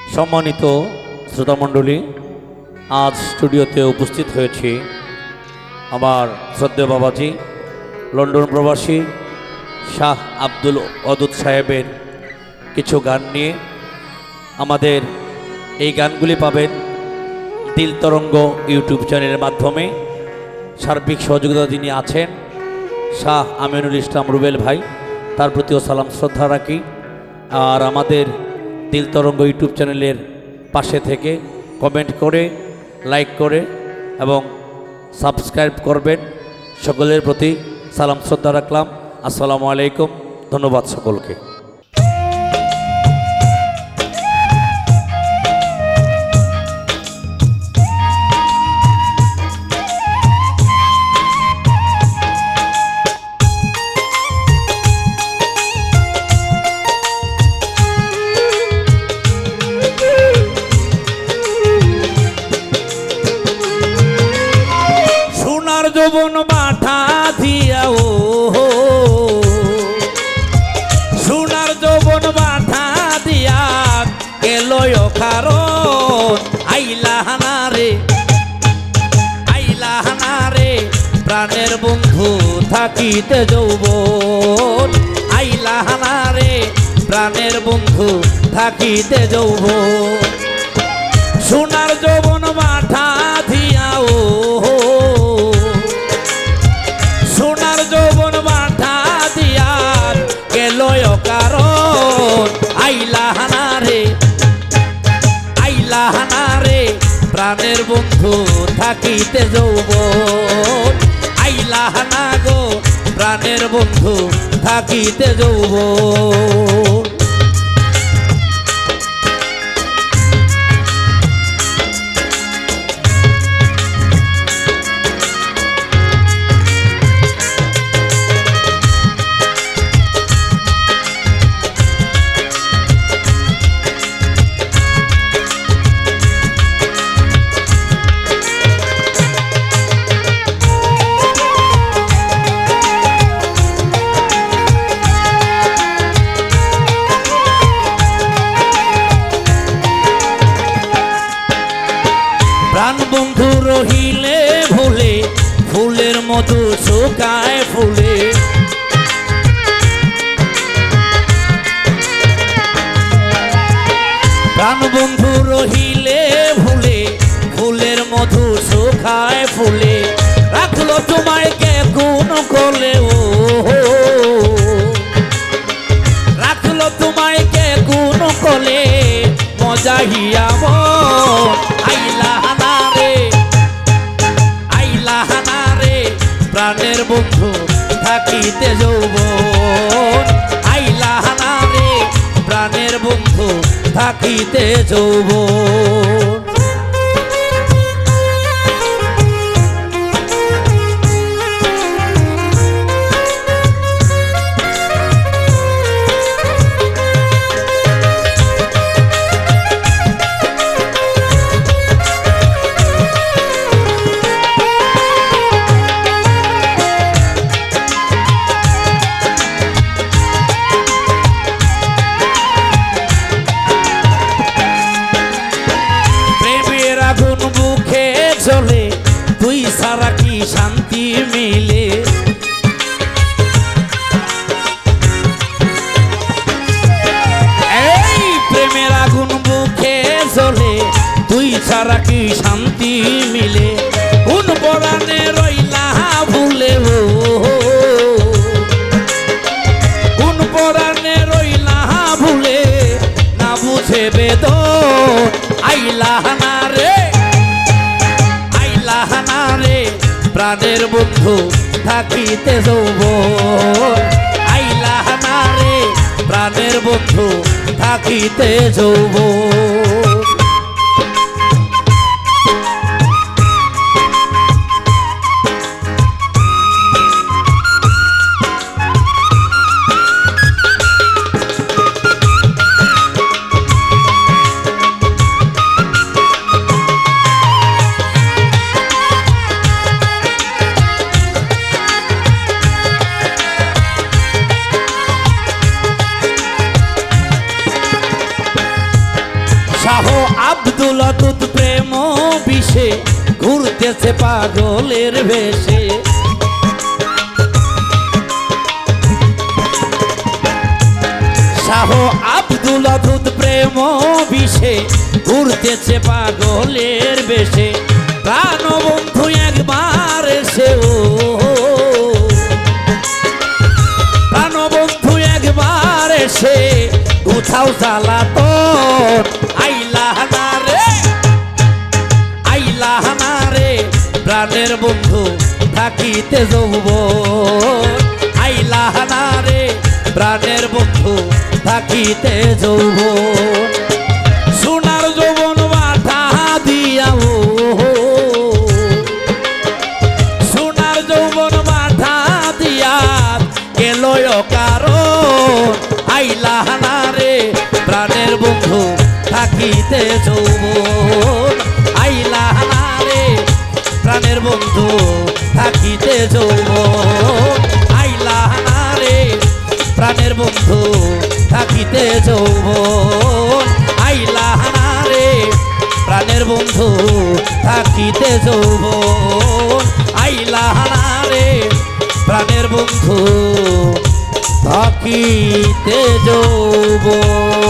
সম্মানিত শ্রোতামণ্ডলী, আজ স্টুডিওতে উপস্থিত হয়েছি আমার শ্রদ্ধেয় বাবাজি লন্ডন প্রবাসী শাহ আব্দুল ওদুদ সাহেবের কিছু গান নিয়ে। আমাদের এই গানগুলি পাবেন দিল তরঙ্গ ইউটিউব চ্যানেলের মাধ্যমে। সার্বিক সহযোগিতা যিনি আছেন শাহ আমিনুল ইসলাম রুবেল ভাই, তার প্রতিও সালাম শ্রদ্ধা রাখি। আর আমাদের দিল তরঙ্গ ইউটিউব চ্যানেলের পাশে থেকে কমেন্ট করে, লাইক করে এবং সাবস্ক্রাইব করবেন। সকলের প্রতি সালাম শ্রদ্ধা রাখলাম। আসসালামু আলাইকুম। ধন্যবাদ সকলকে। যৌবন মাঠা দিয়া ও সোনার যৌবন মাঠা দিয়া গেল কারণ আইলাহানা রে প্রাণের বন্ধু থাকিতে যৌবন। আইলাহানা রে প্রাণের বন্ধু থাকিতে যৌবন। সোনার যৌবন মাঠা দিয়া ও সোনার যৌবন মাঠা দিয়া গেল কারণ আইলাহানা রে প্রাণের বন্ধু থাকিতে যৌবন। আইলাহানা গো প্রাণের বন্ধু থাকিতে যৌবন। প্রাণ বন্ধু রহিলে ভুলে ফুলের মধু শুকায় ফুলে। প্রাণ বন্ধু রহিলে ভুলে ফুলের মধু শুকায় ফুলে। রাখলো তোমায় কে কোন কোলে ও রাখলো তোমায় কে কোন কোলে মজাহিয়া মন। আইলাহানা রে প্রাণের বন্ধু থাকিতে যৌবন। আইলাহানা রে প্রাণের বন্ধু থাকিতে যৌবন। চলে তুই সারা কি শান্তি মিলে। এই প্রেমের আগুন বুকে জ্বলে তুই ছাড়া কি শান্তি মিলে। কোন পরাণে রইলা ভুলে ও কোন পরাণে রইলা ভুলে না বুঝে বেদন। আইলাহানা রে প্রাণের বন্ধু থাকিতে যৌবন। আইলাহানা রে প্রাণের বন্ধু থাকিতে যৌবন। আব্দুল অতুত প্রেম বিষে ঘুরতেছে পাগলের বেশে শাহ আব্দুল অতুত প্রেম বিষে ঘুরতেছে পাগলের বেশে প্রাণবন্ধু একবার এসে ও প্রাণবন্ধু একবার এসে কোথাও জ্বালাতন আইলাহানা রে প্রাণের বন্ধু থাকিতে যৌবন আইলাহানা রে প্রাণের বন্ধু থাকিতে যৌবন সোনার যৌবন বাধা দিয়াও সোনার যৌবন বাধা দিয়া গেল কারণ আইলাহানা রে প্রাণের বন্ধু থাকিতে যৌবন আইলাহানা রে প্রাণের বন্ধু থাকিতে যৌবন আইলাহানা রে প্রাণের বন্ধু থাকিতে যৌবন আইলাহানা রে প্রাণের বন্ধু থাকিতে যৌবন আইলাহানা রে প্রাণের বন্ধু থাকিতে যৌবন